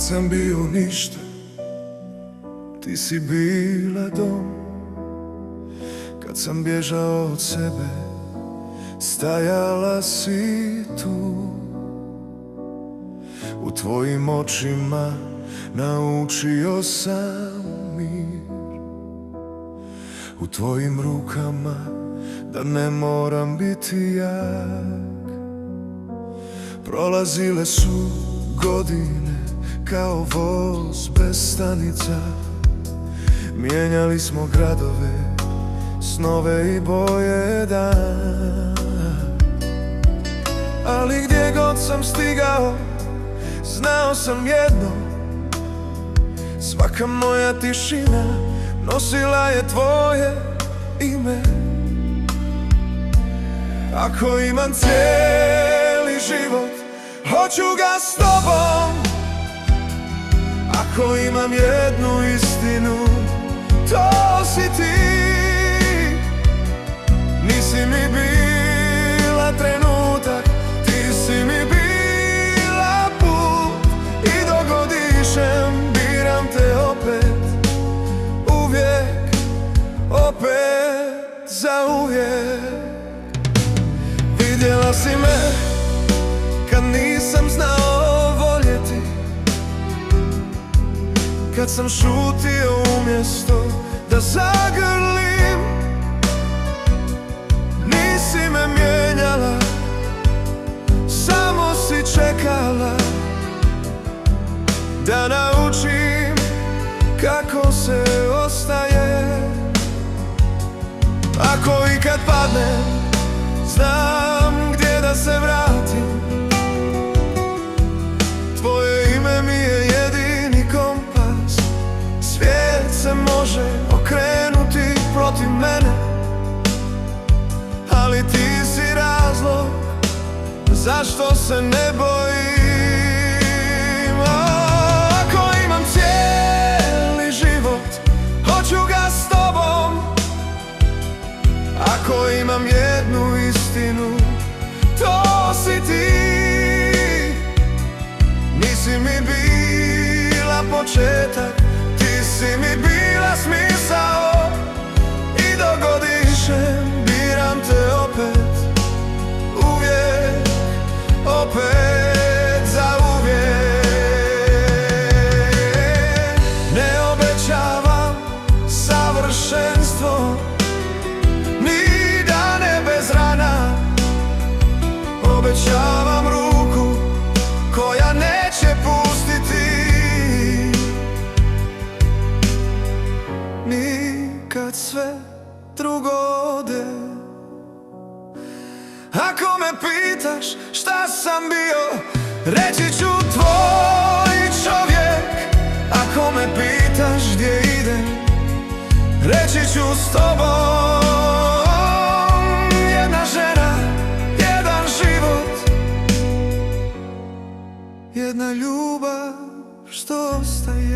sam bio ništa, ti si bila dom. Kad sam bježao od sebe, stajala si tu. U tvojim očima naučio sam mir, u tvojim rukama da ne moram biti jak. Prolazile su godine kao voz bez stanica, mijenjali smo gradove, snove i boje dana. Ali gdje god sam stigao, znao sam jedno: svaka moja tišina nosila je tvoje ime. Ako imam cijeli život, hoću ga s tobom. Ako imam jednu istinu, to si ti. Nisi mi bila trenutak, ti si mi bila put. I dok god dišem, biram te opet, uvijek, opet, zauvijek. Vidjela si me kad nisam znao voljeti, kad sam šutio umjesto da zagrlim. Nisi me mijenjala, samo si čekala da naučim kako se ostaje. Ako i kad padnem, znam gdje da se vratim. Tvoje ime mi je jedini kompas. Svijet se može okrenuti protiv mene, ali ti si razlog zašto se ne bojim. Ako imam cijeli život, hoću ga s tobom. Ako imam jednu istinu, to si ti. Nisi mi bila početak, ti si mi bila smisao. I dok god dišem, biram te opet, uvijek, opet, zauvijek. Ne obećavam savršenstvo, ni dane bez rana. Obećavam ruku koja neće pustiti, ni kad sve drugo ode. Ako me pitaš šta sam bio, reći ću tvoj čovjek. Ako me pitaš gdje idem, reći ću s tobom. Jedna žena, jedan život, jedna ljubav što ostaje.